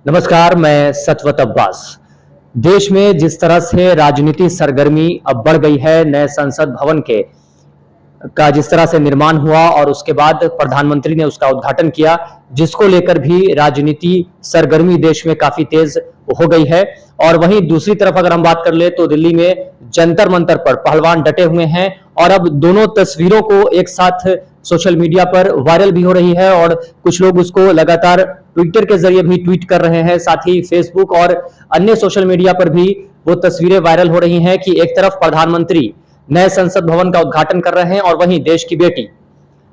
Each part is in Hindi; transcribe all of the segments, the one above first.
नमस्कार, मैं सतवत अब्बास। देश में जिस तरह से राजनीति सरगर्मी अब बढ़ गई है, नए संसद भवन के का जिस तरह से निर्माण हुआ और उसके बाद प्रधानमंत्री ने उसका उद्घाटन किया, जिसको लेकर भी राजनीति सरगर्मी देश में काफी तेज हो गई है। और वहीं दूसरी तरफ अगर हम बात कर ले तो दिल्ली में जंतर मंतर पर पहलवान डटे हुए हैं और अब दोनों तस्वीरों को एक साथ सोशल मीडिया पर वायरल भी हो रही है और कुछ लोग उसको लगातार ट्विटर के जरिए भी ट्वीट कर रहे हैं। साथ ही फेसबुक और अन्य सोशल मीडिया पर भी वो तस्वीरें वायरल हो रही हैं कि एक तरफ प्रधानमंत्री नए संसद भवन का उद्घाटन कर रहे हैं और वहीं देश की बेटी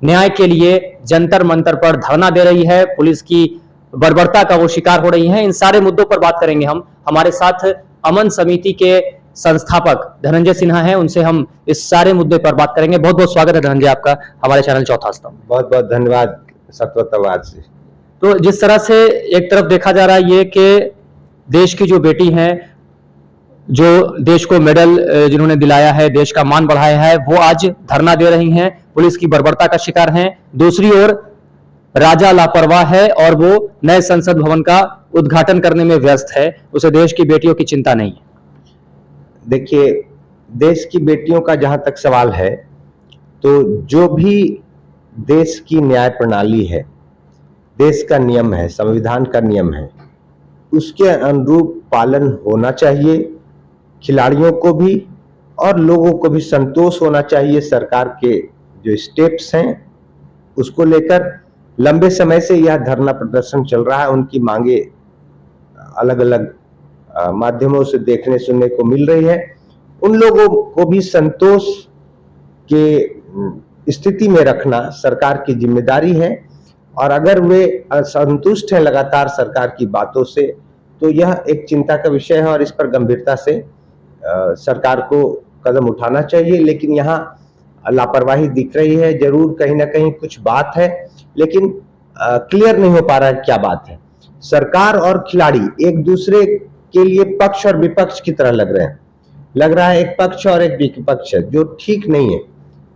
न्याय के लिए जंतर मंतर पर धरना दे रही है, पुलिस की बर्बरता का वो शिकार हो रही है। इन सारे मुद्दों पर बात करेंगे हम। हमारे साथ अमन समिति के संस्थापक धनंजय सिन्हा हैं, उनसे हम इस सारे मुद्दे पर बात करेंगे। बहुत बहुत स्वागत है धनंजय आपका हमारे चैनल चौथा स्तंभ। बहुत बहुत धन्यवाद सतवत आवाज से। तो जिस तरह से एक तरफ देखा जा रहा है ये कि देश की जो बेटी हैं, जो देश को मेडल जिन्होंने दिलाया है, देश का मान बढ़ाया है, वो आज धरना दे रही हैं, पुलिस की बर्बरता का शिकार हैं। दूसरी ओर राजा लापरवाह है और वो नए संसद भवन का उद्घाटन करने में व्यस्त है, उसे देश की बेटियों की चिंता नहीं है। देखिए, देश की बेटियों का जहां तक सवाल है तो जो भी देश की न्याय प्रणाली है, देश का नियम है, संविधान का नियम है, उसके अनुरूप पालन होना चाहिए। खिलाड़ियों को भी और लोगों को भी संतोष होना चाहिए। सरकार के जो स्टेप्स हैं उसको लेकर लंबे समय से यह धरना प्रदर्शन चल रहा है। उनकी मांगे अलग अलग माध्यमों से देखने सुनने को मिल रही है। उन लोगों को भी संतोष के स्थिति में रखना सरकार की जिम्मेदारी है और अगर वे असंतुष्ट हैं लगातार सरकार की बातों से तो यह एक चिंता का विषय है और इस पर गंभीरता से सरकार को कदम उठाना चाहिए। लेकिन यहाँ लापरवाही दिख रही है, जरूर कहीं ना कहीं कुछ बात है, लेकिन क्लियर नहीं हो पा रहा है क्या बात है। सरकार और खिलाड़ी एक दूसरे के लिए पक्ष और विपक्ष की तरह लग रहे हैं। लग रहा है एक पक्ष और एक विपक्ष है, जो ठीक नहीं है।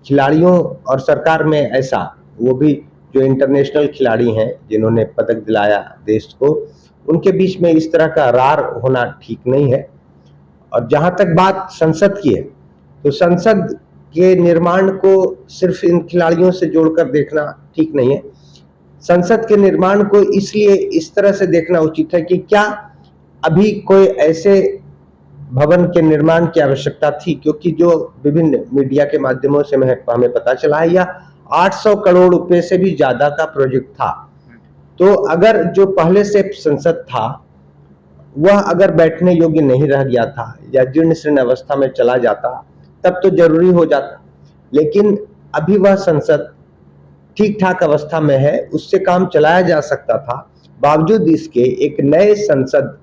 खिलाड़ियों और सरकार में ऐसा, वो भी जो इंटरनेशनल खिलाड़ी हैं जिन्होंने पदक दिलाया देश को, उनके बीच में इस तरह का रार होना ठीक नहीं है। और जहां तक बात संसद की है तो संसद के निर्माण को सिर्फ इन खिलाड़ियों से जोड़कर देखना ठीक नहीं है। संसद के निर्माण को इसलिए इस तरह से देखना उचित है कि क्या अभी कोई ऐसे भवन के निर्माण की आवश्यकता थी, क्योंकि जो विभिन्न मीडिया के माध्यमों से हमें पता चला है यह 800 करोड़ रुपए से भी ज्यादा का प्रोजेक्ट था। तो अगर जो पहले से संसद था वह अगर बैठने योग्य नहीं रह गया था या जीर्ण शीर्ण अवस्था में चला जाता तब तो जरूरी हो जाता, लेकिन अभी वह संसद ठीक ठाक अवस्था में है, उससे काम चलाया जा सकता था। बावजूद इसके एक नए संसद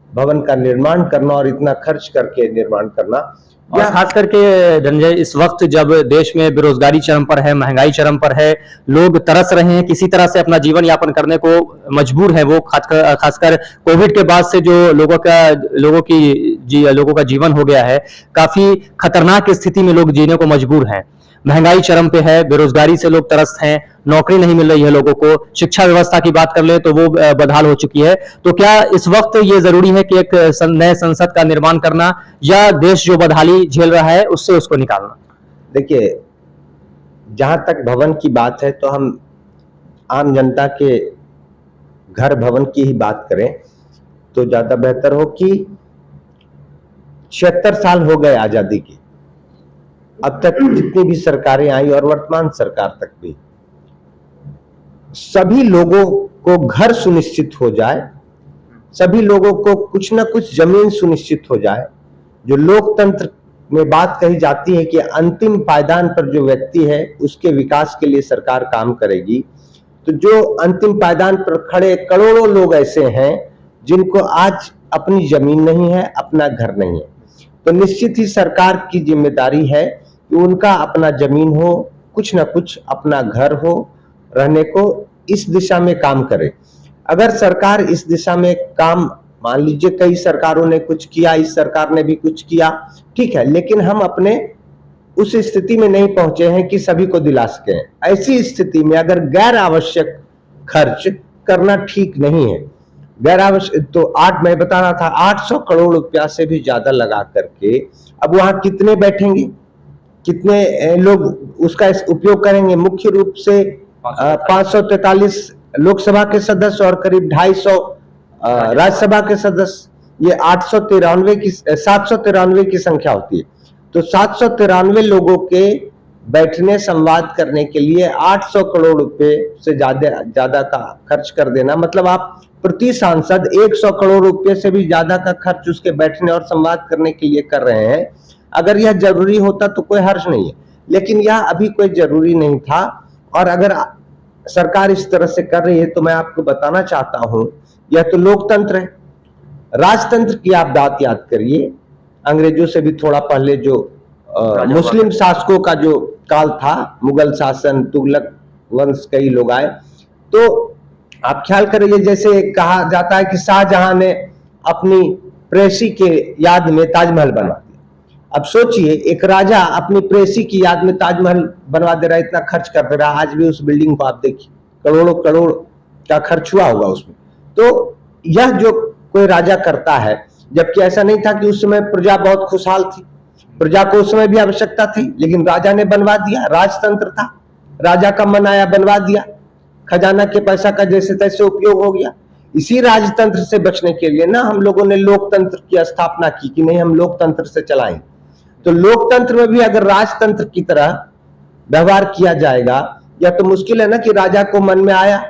भवन का निर्माण करना और इतना खर्च करके निर्माण करना, और खास करके धनंजय इस वक्त जब देश में बेरोजगारी चरम पर है, महंगाई चरम पर है, लोग तरस रहे हैं, किसी तरह से अपना जीवन यापन करने को मजबूर है। वो खासकर कोविड के बाद से जो लोगों का जीवन हो गया है, काफी खतरनाक स्थिति में लोग जीने को मजबूर हैं। महंगाई चरम पे है, बेरोजगारी से लोग त्रस्त हैं, नौकरी नहीं मिल रही है लोगों को। शिक्षा व्यवस्था की बात कर ले तो वो बदहाल हो चुकी है। तो क्या इस वक्त ये जरूरी है कि एक नए संसद का निर्माण करना या देश जो बदहाली झेल रहा है उससे उसको निकालना? देखिए, जहां तक भवन की बात है तो हम आम जनता के घर भवन की ही बात करें तो ज्यादा बेहतर हो कि 76 साल हो गए आजादी के। अब तक जितनी भी सरकारें आई और वर्तमान सरकार तक भी, सभी लोगों को घर सुनिश्चित हो जाए, सभी लोगों को कुछ ना कुछ जमीन सुनिश्चित हो जाए। जो लोकतंत्र में बात कही जाती है कि अंतिम पायदान पर जो व्यक्ति है उसके विकास के लिए सरकार काम करेगी, तो जो अंतिम पायदान पर खड़े करोड़ों लोग ऐसे हैं जिनको आज अपनी जमीन नहीं है, अपना घर नहीं है, तो निश्चित ही सरकार की जिम्मेदारी है कि उनका अपना जमीन हो, कुछ ना कुछ अपना घर हो, रहने को इस दिशा में काम करे। अगर सरकार इस दिशा में काम, मान लीजिए कई सरकारों ने कुछ किया, इस सरकार ने भी कुछ किया, ठीक है, लेकिन हम अपने उस स्थिति में नहीं पहुंचे हैं कि सभी को दिला सकें। ऐसी स्थिति में अगर गैर आवश्यक खर्च करना ठीक नहीं है गैर आवश्यक तो मैं बता रहा था 800 करोड़ रुपया से भी ज्यादा लगा करके अब वहां कितने बैठेंगे, कितने लोग उसका उपयोग करेंगे? मुख्य रूप से 543 लोकसभा के सदस्य और करीब 250 राज्यसभा के सदस्य, ये 793 की संख्या होती है। तो 793 लोगों के बैठने संवाद करने के लिए 800 करोड़ रुपए से ज्यादा का खर्च कर देना, मतलब आप प्रति सांसद 100 करोड़ रुपए से भी ज्यादा का खर्च उसके बैठने और संवाद करने के लिए कर रहे हैं। अगर यह जरूरी होता तो कोई हर्ज नहीं है, लेकिन यह अभी कोई जरूरी नहीं था। और अगर सरकार इस तरह से कर रही है तो मैं आपको बताना चाहता हूं, यह तो लोकतंत्र है। राजतंत्र की आप बात याद करिए, अंग्रेजों से भी थोड़ा पहले जो मुस्लिम शासकों का जो काल था, मुगल शासन, तुगलक वंश, कई लोग आए, तो आप ख्याल करिए जैसे कहा जाता है कि शाहजहां ने अपनी प्रेसी के याद में ताजमहल बनवा दिया। अब सोचिए एक राजा अपनी प्रेसी की याद में ताजमहल बनवा दे रहा है, इतना खर्च कर दे रहा है। आज भी उस बिल्डिंग को आप देखिए, करोड़ों करोड़ का खर्च हुआ होगा उसमें। तो यह जो कोई राजा करता है, जबकि ऐसा नहीं था कि उस समय प्रजा बहुत खुशहाल थी, प्रजा को उस समय भी आवश्यकता थी, लेकिन राजा ने बनवा दिया। राजतंत्र था, राजा का मन आया बनवा दिया, खजाना के पैसा का जैसे तैसे उपयोग हो गया। इसी राजतंत्र से बचने के लिए ना हम लोगों ने लोकतंत्र की स्थापना की कि नहीं, हम लोकतंत्र से चलाएं। तो लोकतंत्र में भी अगर राजतंत्र की तरह व्यवहार किया जाएगा, या तो मुश्किल है ना कि राजा को मन में आया।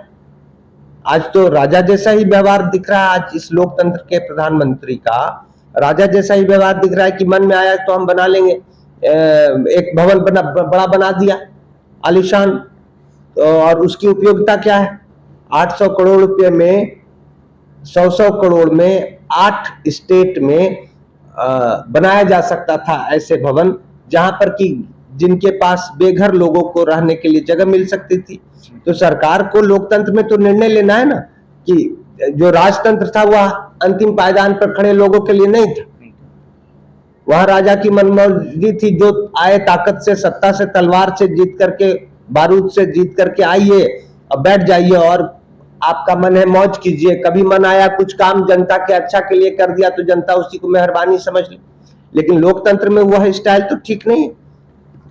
आज तो राजा जैसा ही व्यवहार दिख रहा है, आज इस लोकतंत्र के प्रधानमंत्री का राजा जैसा ही व्यवहार दिख रहा है कि मन में आया तो हम बना लेंगे। एक भवन बड़ा बना दिया आलीशान, और उसकी उपयोगिता क्या है? 800 करोड़ रुपए में 100 करोड़ में 8 स्टेट में बनाया जा सकता था ऐसे भवन, जहां पर कि जिनके पास बेघर लोगों को रहने के लिए जगह मिल सकती थी। तो सरकार को लोकतंत्र में तो निर्णय लेना है ना कि जो राजतंत्र था वह अंतिम पायदान पर खड़े लोगों के लिए नहीं था। वहां राजा की मनमर्जी थी, जो आए ताकत से, सत्ता से, तलवार से जीत करके, बारूद से जीत करके आइए और बैठ जाइए और आपका मन है मौज कीजिए। कभी मन आया कुछ काम जनता के अच्छा के लिए कर दिया तो जनता उसी को मेहरबानी समझ ले। लेकिन लोकतंत्र में वह स्टाइल तो ठीक नहीं है।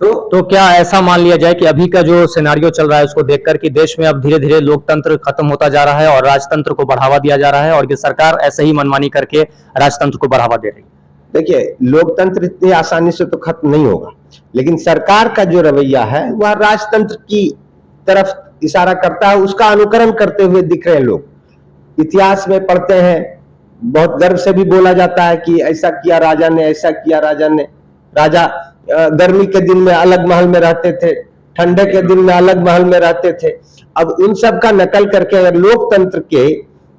तो क्या ऐसा मान लिया जाए कि अभी का जो सिनेरियो चल रहा है उसको देखकर कि देश में अब धीरे धीरे लोकतंत्र खत्म होता जा रहा है और राजतंत्र को बढ़ावा दिया जा रहा है, और ये सरकार ऐसे ही मनमानी करके राजतंत्र को बढ़ावा दे रही है? देखिए, लोकतंत्र इतनी आसानी से तो खत्म नहीं होगा, लेकिन सरकार का जो रवैया है वह राजतंत्र की तरफ इशारा करता है। उसका अनुकरण करते हुए दिख रहे लोग। इतिहास में पढ़ते हैं, बहुत गर्व से भी बोला जाता है कि ऐसा किया राजा ने, ऐसा किया राजा ने। राजा गर्मी के दिन में अलग महल में रहते थे, ठंडे के दिन में अलग महल में रहते थे। अब उन सब का नकल करके अगर लोकतंत्र के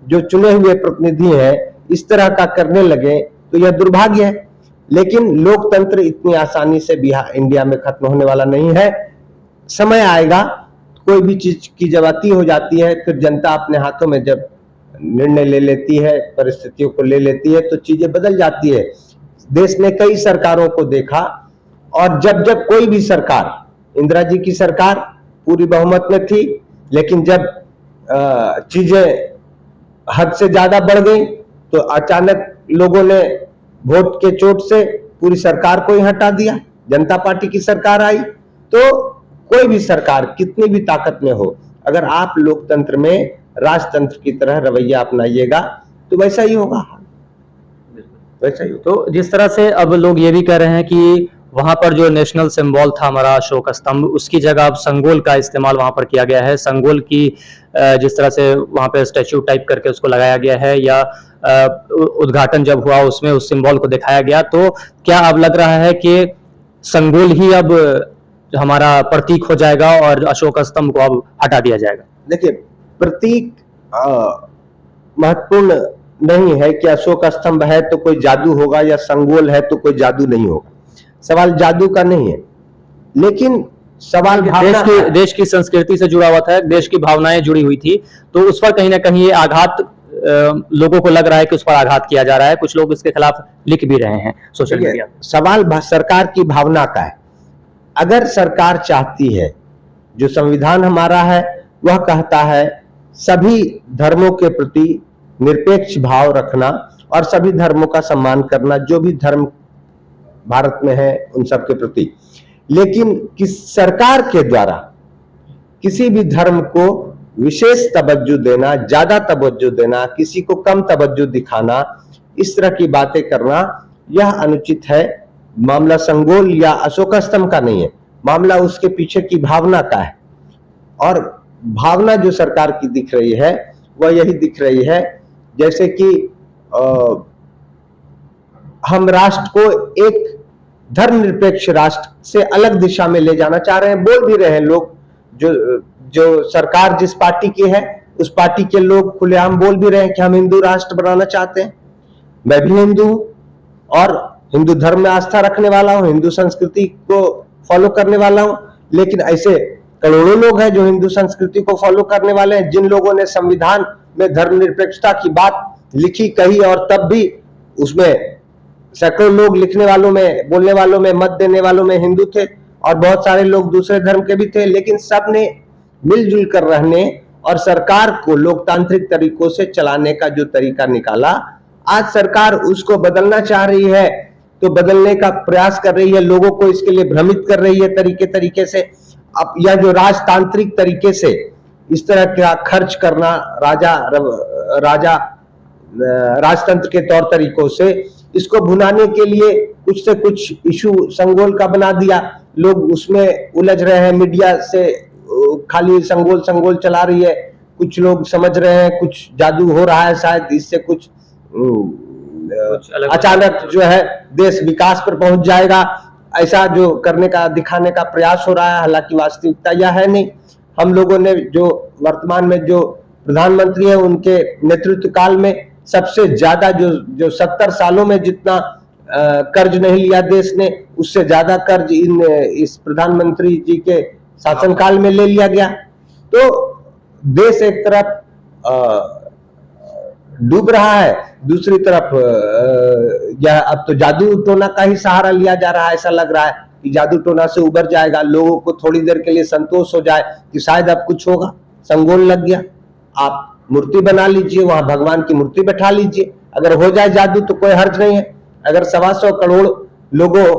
जो चुने हुए प्रतिनिधि हैं इस तरह का करने लगे तो यह दुर्भाग्य है। लेकिन लोकतंत्र इतनी आसानी से बिहार इंडिया में खत्म होने वाला नहीं है। समय आएगा, कोई भी चीज की जब अति हो जाती है, फिर जनता अपने हाथों में जब निर्णय ले लेती है, परिस्थितियों को ले लेती है, तो चीजें बदल जाती है। देश ने कई सरकारों को देखा, और जब जब कोई भी सरकार, इंदिरा जी की सरकार पूरी बहुमत में थी, लेकिन जब चीजें हद से ज्यादा बढ़ गई तो अचानक लोगों ने वोट के चोट से पूरी सरकार को ही हटा दिया। जनता पार्टी की सरकार आई। तो कोई भी सरकार कितनी भी ताकत में हो, अगर आप लोकतंत्र में राजतंत्र की तरह रवैया अपनाइएगा तो वैसा ही होगा, वैसा ही। तो जिस तरह से अब लोग ये भी कह रहे हैं कि वहां पर जो नेशनल सिंबल था हमारा अशोक स्तंभ, उसकी जगह अब संगोल का इस्तेमाल वहां पर किया गया है। संगोल की जिस तरह से वहां पे स्टैच्यू टाइप करके उसको लगाया गया है, या उद्घाटन जब हुआ उसमें उस सिंबल को दिखाया गया, तो क्या अब लग रहा है कि संगोल ही अब हमारा प्रतीक हो जाएगा और अशोक स्तंभ को अब हटा दिया जाएगा? देखिए, प्रतीक महत्वपूर्ण नहीं है कि अशोक स्तंभ है तो कोई जादू होगा या संगोल है तो कोई जादू नहीं होगा। सवाल जादू का नहीं है, लेकिन सवाल देश की संस्कृति से जुड़ा हुआ था, देश की भावनाएं जुड़ी हुई थी, तो उस पर कहीं ना कहीं ये आघात लोगों को लग रहा है कि उस पर आघात किया जा रहा है। कुछ लोग इसके खिलाफ लिख भी रहे हैं सोशल मीडिया। सवाल सरकार की भावना का है। अगर सरकार चाहती है, जो संविधान हमारा है वह कहता है सभी धर्मों के प्रति निरपेक्ष भाव रखना और सभी धर्मों का सम्मान करना, जो भी धर्म भारत में है उन सब के प्रति। लेकिन किस सरकार के द्वारा किसी भी धर्म को विशेष तवज्जो देना, ज्यादा तवज्जो देना, किसी को कम तवज्जो दिखाना, इस तरह की बातें करना, यह अनुचित है। मामला संगोल या अशोक स्तंभ का नहीं है, मामला उसके पीछे की भावना का है। और भावना जो सरकार की दिख रही है वह यही दिख रही है जैसे कि हम राष्ट्र को एक धर्मनिरपेक्ष राष्ट्र से अलग दिशा में ले जाना चाह रहे हैं। बोल भी रहे हैं लोग, जो सरकार जिस पार्टी की है उस पार्टी के लोग खुलेआम बोल भी रहे हैं कि हम हिंदू राष्ट्र बनाना चाहते हैं। मैं भी हिंदू हूं और हिंदू धर्म में आस्था रखने वाला हूं, हिंदू संस्कृति को फॉलो करने वाला हूं। लेकिन ऐसे करोड़ों लोग हैं जो हिंदू संस्कृति को फॉलो करने वाले हैं, जिन लोगों ने संविधान में धर्मनिरपेक्षता की बात लिखी, कही, और तब भी उसमें सैकड़ों लोग लिखने वालों में, बोलने वालों में, मत देने वालों में हिंदू थे और बहुत सारे लोग दूसरे धर्म के भी थे। लेकिन सब ने मिलजुल कर रहने और सरकार को लोकतांत्रिक तरीकों से चलाने का जो तरीका निकाला, आज सरकार उसको बदलना चाह रही है, तो बदलने का प्रयास कर रही है, लोगों को इसके लिए भ्रमित कर रही है तरीके से। अब यह जो राजतांत्रिक तरीके से इस तरह का खर्च करना, राजतंत्र के तौर तरीकों से, इसको भुनाने के लिए कुछ से कुछ इशू संगोल का बना दिया। लोग उसमें उलझ रहे हैं, मीडिया से खाली संगोल चला रही है। कुछ लोग समझ रहे हैं कुछ जादू हो रहा है, शायद इससे कुछ अचानक जो है देश विकास पर पहुंच जाएगा, ऐसा जो करने का, दिखाने का प्रयास हो रहा है। हालांकि वास्तविकता यह है नहीं। हम लोगों ने जो वर्तमान में जो प्रधानमंत्री है उनके नेतृत्व काल में सबसे ज्यादा जो 70 सालों में जितना कर्ज नहीं लिया देश ने, उससे ज्यादा कर्ज इस प्रधानमंत्री जी के शासनकाल में ले लिया गया। तो देश एक तरफ डूब रहा है, दूसरी तरफ यह अब तो जादू टोना का ही सहारा लिया जा रहा है। ऐसा लग रहा है कि जादू टोना से उबर जाएगा, लोगों को थोड़ी देर के लिए संतोष हो जाए कि शायद अब कुछ होगा। संगोल लग गया, आप मूर्ति बना लीजिए, वहां भगवान की मूर्ति बैठा लीजिए, अगर हो जाए जादू तो कोई हर्ज नहीं है। अगर 125 करोड़ लोगों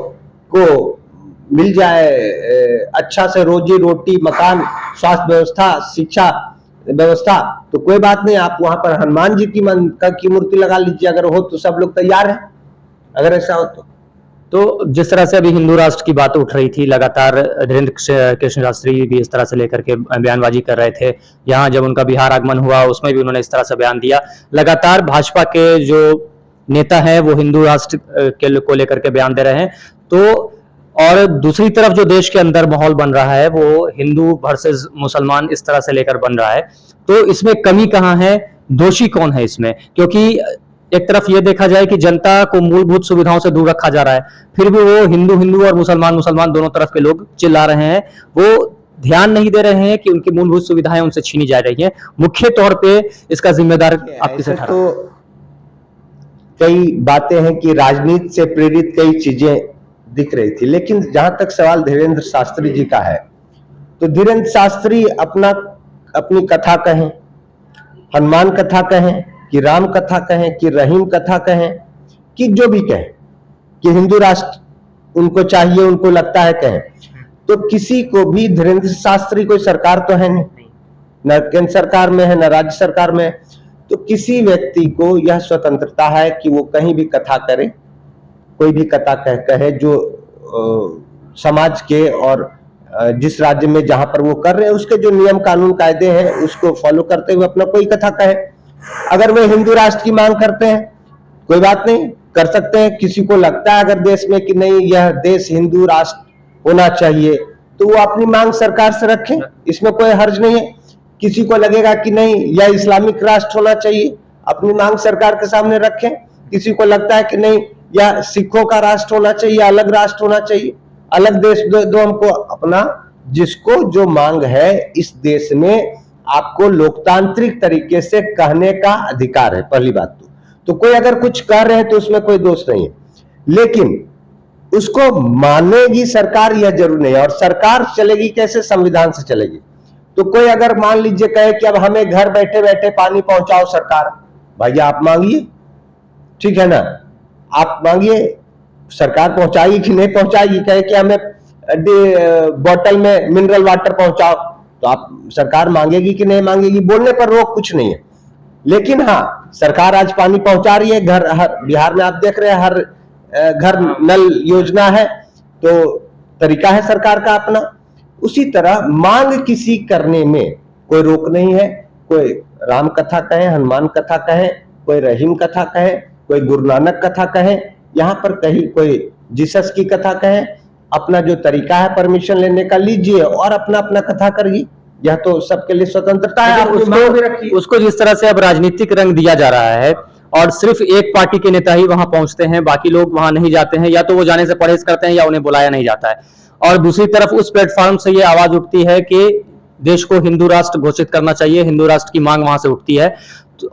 को मिल जाए अच्छा से रोजी रोटी, मकान, स्वास्थ्य व्यवस्था, शिक्षा व्यवस्था, तो कोई बात नहीं, आप वहां पर हनुमान जी की मूर्ति लगा लीजिए, अगर हो तो सब लोग तैयार हैं, अगर ऐसा हो तो जिस तरह से अभी हिंदू राष्ट्र की बात उठ रही थी, लगातार धीरेन्द्र कृष्ण शास्त्री भी इस तरह से लेकर के बयानबाजी कर रहे थे। यहाँ जब उनका बिहार आगमन हुआ उसमें भी उन्होंने इस तरह से बयान दिया। लगातार भाजपा के जो नेता है वो हिंदू राष्ट्र को लेकर के बयान दे रहे हैं। तो और दूसरी तरफ जो देश के अंदर माहौल बन रहा है वो हिंदू वर्सेस मुसलमान इस तरह से लेकर बन रहा है। तो इसमें कमी कहाँ है, दोषी कौन है इसमें? क्योंकि एक तरफ ये देखा जाए कि जनता को मूलभूत सुविधाओं से दूर रखा जा रहा है, फिर भी वो हिंदू और मुसलमान दोनों तरफ के लोग चिल्ला रहे हैं। वो ध्यान नहीं दे रहे हैं कि उनकी मूलभूत सुविधाएं उनसे छीनी जा रही हैं। मुख्य तौर पे इसका जिम्मेदार आप किसे ठहराते हैं? तो कई बातें हैं कि राजनीति से प्रेरित कई चीजें दिख रही थी, लेकिन जहां तक सवाल धीरेन्द्र शास्त्री जी का है, तो धीरेन्द्र शास्त्री अपनी कथा कहें, हनुमान कथा कहें, कि राम कथा कहें, कि रहीम कथा कहें, कि जो भी कहें, कि हिंदू राष्ट्र उनको चाहिए, उनको लगता है कहें, तो किसी को भी, धीरेन्द्र शास्त्री कोई सरकार तो है नहीं, न केंद्र सरकार में है न राज्य सरकार में है, तो किसी व्यक्ति को यह स्वतंत्रता है कि वो कहीं भी कथा करे, कोई भी कथा कहे जो समाज के और जिस राज्य में जहां पर वो कर रहे हैं उसके जो नियम कानून कायदे हैं उसको फॉलो करते हुए अपना कोई कथा कहे। अगर वे हिंदू राष्ट्र की मांग करते हैं कोई बात नहीं, कर सकते हैं। किसी को लगता है अगर देश में कि नहीं यह देश हिंदू राष्ट्र होना चाहिए तो वो अपनी मांग सरकार से रखें, इसमें कोई हर्ज नहीं है। किसी को लगेगा कि नहीं यह इस्लामिक राष्ट्र होना चाहिए, अपनी मांग सरकार के सामने रखें। किसी को लगता है कि नहीं यह सिखों का राष्ट्र होना चाहिए, अलग राष्ट्र होना चाहिए, अलग देश दो हमको, अपना जिसको जो मांग है इस देश में आपको लोकतांत्रिक तरीके से कहने का अधिकार है। पहली बात तो कोई अगर कुछ कह रहे हैं तो उसमें कोई दोष नहीं है, लेकिन उसको मानेगी सरकार यह जरूर नहीं है। और सरकार चलेगी कैसे? संविधान से चलेगी। तो कोई अगर मान लीजिए कहे कि अब हमें घर बैठे बैठे पानी पहुंचाओ सरकार, भैया आप मांगिए, ठीक है ना, आप मांगिए, सरकार पहुंचाएगी कि नहीं पहुंचाएगी, कहे कि हमें बोतल में मिनरल वाटर पहुंचाओ, तो आप सरकार मांगेगी कि नहीं मांगेगी, बोलने पर रोक कुछ नहीं है। लेकिन हाँ, सरकार आज पानी पहुंचा रही है, घर हर बिहार में आप देख रहे हैं हर घर नल योजना है, तो तरीका है सरकार का अपना। उसी तरह मांग किसी करने में कोई रोक नहीं है। कोई राम कथा कहे, हनुमान कथा कहे, कोई रहीम कथा कहे, कोई गुरु नानक कथा कहे, यहाँ पर कहीं कोई जीसस की कथा कहे, अपना जो तरीका है परमिशन लेने का लीजिए और अपना अपना कथा करिए, यह तो सबके लिए स्वतंत्रता है। आप मांग भी रखिए। उसको जिस तरह से अब राजनीतिक रंग दिया जा रहा है और सिर्फ एक पार्टी के नेता ही वहां पहुंचते हैं, बाकी लोग वहां नहीं जाते हैं, या तो वो जाने से परहेज करते हैं या उन्हें बुलाया नहीं जाता है। और दूसरी तरफ उस प्लेटफॉर्म से ये आवाज उठती है कि देश को हिंदू राष्ट्र घोषित करना चाहिए, हिंदू राष्ट्र की मांग वहां से उठती है।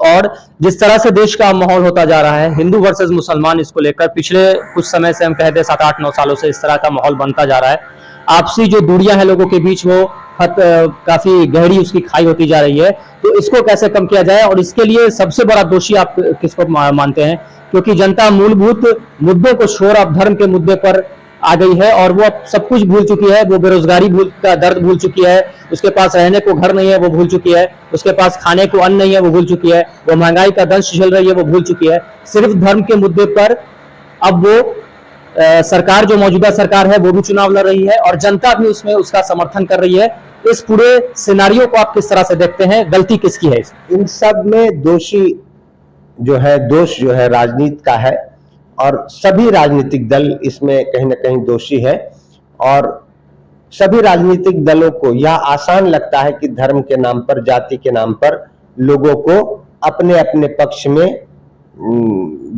और जिस तरह से देश का माहौल होता जा रहा है हिंदू वर्सेस मुसलमान, इसको लेकर पिछले कुछ समय से हम कहते हैं 7-8-9 सालों से इस तरह का माहौल बनता जा रहा है। आपसी जो दूरियां हैं लोगों के बीच, वो काफी गहरी उसकी खाई होती जा रही है। तो इसको कैसे कम किया जाए, और इसके लिए सबसे बड़ा दोषी आप किसको मानते हैं? क्योंकि जनता मूलभूत मुद्दों को छोड़ अब धर्म के मुद्दे पर आ गई है और वो अब सब कुछ भूल चुकी है। वो बेरोजगारी का दर्द भूल चुकी है, उसके पास रहने को घर नहीं है वो भूल चुकी है, उसके पास खाने को अन्न नहीं है वो भूल चुकी है, वो महंगाई का दंश झेल रही है वो भूल चुकी है। सिर्फ धर्म के मुद्दे पर अब वो सरकार, जो मौजूदा सरकार है, वो भी चुनाव लड़ रही है और जनता भी उसमें उसका समर्थन कर रही है। इस पूरे सिनारियो को आप किस तरह से देखते हैं? गलती किसकी है? इन सब में दोषी जो है, दोष जो है राजनीति का है और सभी राजनीतिक दल इसमें कहीं ना कहीं दोषी है। और सभी राजनीतिक दलों को यह आसान लगता है कि धर्म के नाम पर, जाति के नाम पर लोगों को अपने अपने पक्ष में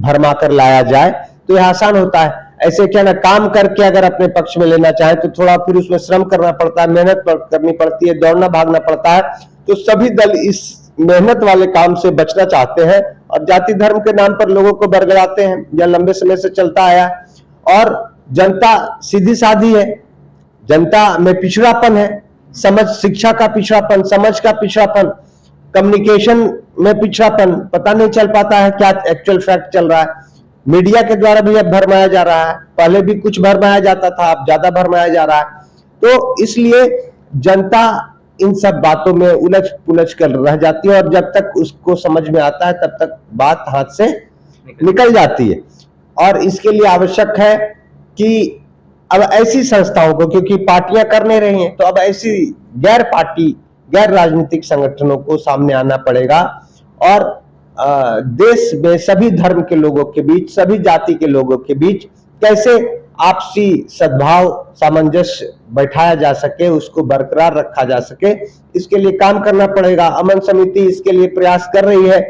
भरमा कर लाया जाए, तो यह आसान होता है। ऐसे क्या ना, काम करके अगर अपने पक्ष में लेना चाहे तो थोड़ा फिर उसमें श्रम करना पड़ता है, मेहनत करनी पड़ती है, दौड़ना भागना पड़ता है। तो सभी दल इस मेहनत वाले काम से बचना चाहते हैं और जाति धर्म के नाम पर लोगों को बरगलाते हैं। यह लंबे समय से चलता आया और जनता सीधी साधी है, जनता में पिछड़ापन है, समझ, शिक्षा का पिछड़ापन, समझ का पिछड़ापन, कम्युनिकेशन में पिछड़ापन, पता नहीं चल पाता है क्या एक्चुअल फैक्ट चल रहा है। मीडिया के द्वारा भी अब भरमाया जा रहा है, पहले भी कुछ भरमाया जाता था, अब ज्यादा भरमाया जा रहा है। तो इसलिए जनता इन सब बातों में उलझ पुलझ कर रह जाती है और जब तक उसको समझ में आता है तब तक बात हाथ से निकल जाती है। और इसके लिए आवश्यक है कि अब ऐसी संस्थाओं को, क्योंकि पार्टियां कर नहीं रही हैं, तो अब ऐसी गैर पार्टी, गैर राजनीतिक संगठनों को सामने आना पड़ेगा और देश में सभी धर्म के लोगों के बीच, सभी जाति के लोगों के बीच कैसे आपसी सद्भाव, सामंजस्य बैठाया जा सके, उसको बरकरार रखा जा सके, इसके लिए काम करना पड़ेगा। अमन समिति इसके लिए प्रयास कर रही है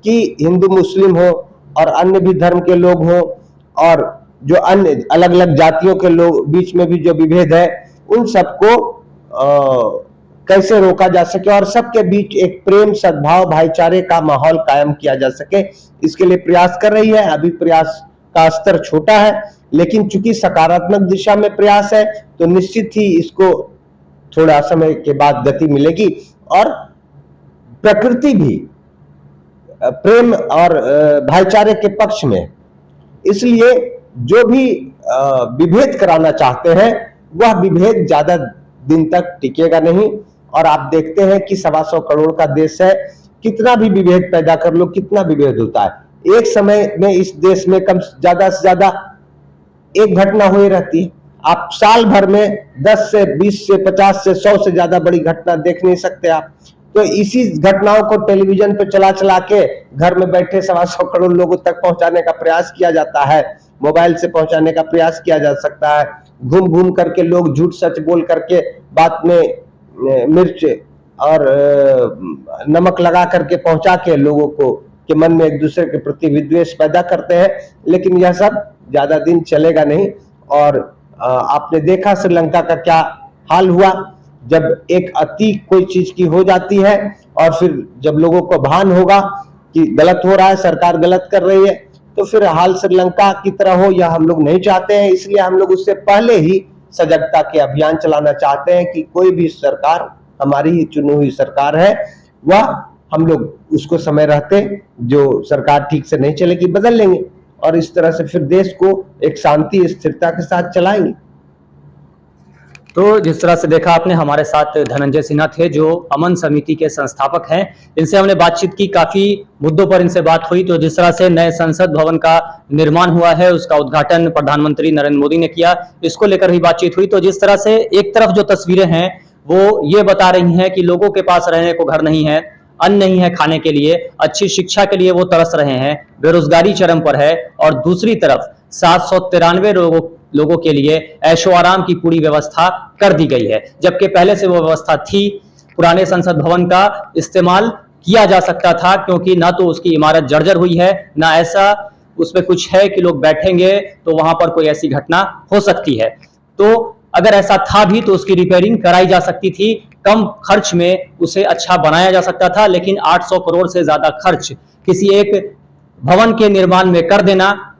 कि हिंदू मुस्लिम हो और अन्य भी धर्म के लोग हो और जो अन्य अलग अलग जातियों के लोग बीच में भी जो विभेद है, उन सबको कैसे रोका जा सके और सबके बीच एक प्रेम, सद्भाव, भाईचारे का माहौल कायम किया जा सके, इसके लिए प्रयास कर रही है। अभी प्रयास का स्तर छोटा है, लेकिन चूंकि सकारात्मक दिशा में प्रयास है तो निश्चित ही इसको थोड़ा समय के बाद गति मिलेगी। और प्रकृति भी प्रेम और भाईचारे के पक्ष में, इसलिए जो भी विभेद कराना चाहते हैं वह विभेद ज्यादा दिन तक टिकेगा नहीं। और आप देखते हैं कि 125 करोड़ का देश है, कितना भी विभेद पैदा कर लो, कितना विभेद होता है। एक समय में इस देश में कम ज्यादा से ज्यादा एक घटना हुई रहती है। आप साल भर में 10 से 20 से 50 से 100 से ज्यादा बड़ी घटना देख नहीं सकते आप। तो इसी घटनाओं को टेलीविजन पे चला चला के घर में बैठे 125 करोड़ लोगों तक पहुंचाने का प्रयास किया जाता है, मोबाइल से पहुंचाने का प्रयास किया जा सकता है। घूम घूम करके लोग झूठ सच बोल करके बात में मिर्च और नमक लगा करके पहुंचा के लोगों को के मन में एक दूसरे के प्रति विद्वेष पैदा करते हैं। लेकिन यह सब ज्यादा दिन चलेगा नहीं। और आपने देखा श्रीलंका का क्या हाल हुआ, जब एक अति कोई चीज की हो जाती है और फिर जब लोगों को भान होगा कि गलत हो रहा है, सरकार गलत कर रही है, तो फिर हाल श्रीलंका की तरह हो, यह हम लोग नहीं चाहते हैं। इसलिए हम लोग उससे पहले ही सजगता के अभियान चलाना चाहते हैं कि कोई भी सरकार, हमारी ही चुनी हुई सरकार है, वह हम लोग उसको समय रहते, जो सरकार ठीक से नहीं चलेगी बदल लेंगे और इस तरह से फिर देश को एक शांति स्थिरता के साथ चलाएंगे। तो जिस तरह से देखा आपने, हमारे साथ धनंजय सिन्हा थे जो अमन समिति के संस्थापक हैं। इनसे हमने बातचीत की, काफी मुद्दों पर इनसे बात हुई। तो जिस तरह से नए संसद भवन का निर्माण हुआ है, उसका उद्घाटन प्रधानमंत्री नरेंद्र मोदी ने किया, इसको लेकर भी बातचीत हुई। तो जिस तरह से एक तरफ जो तस्वीरें हैं वो ये बता रही हैं कि लोगों के पास रहने को घर नहीं है, अन्न नहीं है खाने के लिए, अच्छी शिक्षा के लिए वो तरस रहे हैं, बेरोजगारी चरम पर है, और दूसरी तरफ 793 लोगों के लिए ऐशो आराम की पूरी व्यवस्था कर दी गई है, जबकि पहले से वो व्यवस्था थी। पुराने संसद भवन का इस्तेमाल किया जा सकता था, क्योंकि ना तो उसकी इमारत जर्जर हुई है, ना ऐसा उसमें कुछ है कि लोग बैठेंगे तो वहां पर कोई ऐसी घटना हो सकती है। तो अगर ऐसा था भी तो उसकी रिपेयरिंग कराई जा सकती थी, कम खर्च में उसे अच्छा बनाया जा सकता था। लेकिन 800 करोड़ से ज्यादा खर्च किसी एक भवन के निर्माण में कर देना,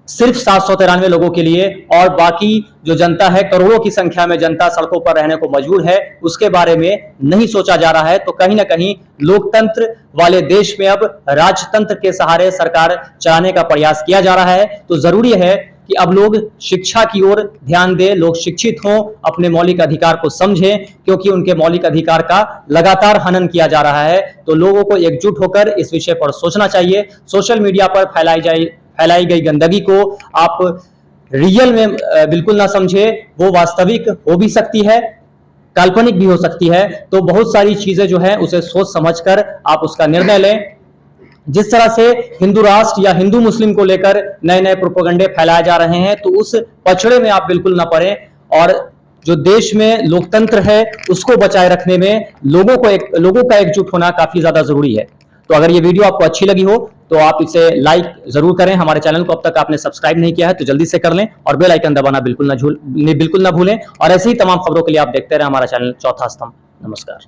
सिर्फ 793 लोगों के लिए, और बाकी जो जनता है, करोड़ों की संख्या में जनता सड़कों पर रहने को मजबूर है, उसके बारे में नहीं सोचा जा रहा है। तो कहीं ना कहीं लोकतंत्र वाले देश में अब राजतंत्र के सहारे सरकार चलाने का प्रयास किया जा रहा है। तो जरूरी है कि अब लोग शिक्षा की ओर ध्यान दें, लोग शिक्षित हों, अपने मौलिक अधिकार को समझें, क्योंकि उनके मौलिक अधिकार का लगातार हनन किया जा रहा है। तो लोगों को एकजुट होकर इस विषय पर सोचना चाहिए। सोशल मीडिया पर फैलाई गई गंदगी को आप रियल में बिल्कुल ना समझे, वो वास्तविक हो भी सकती है, काल्पनिक भी हो सकती है। तो बहुत सारी चीजें जो है उसे सोच समझकर आप उसका निर्णय लें। जिस तरह से हिंदू राष्ट्र या हिंदू मुस्लिम को लेकर नए नए प्रोपेगेंडे फैलाए जा रहे हैं, तो उस पचड़े में आप बिल्कुल ना पड़े, और जो देश में लोकतंत्र है उसको बचाए रखने में लोगों का एकजुट होना काफी ज्यादा जरूरी है। तो अगर ये वीडियो आपको अच्छी लगी हो तो आप इसे लाइक जरूर करें। हमारे चैनल को अब तक आपने सब्सक्राइब नहीं किया है तो जल्दी से कर लें, और बेल आइकन दबाना बिल्कुल ना भूलें। और ऐसी ही तमाम खबरों के लिए आप देखते रहें हमारा चैनल चौथा स्तंभ। नमस्कार।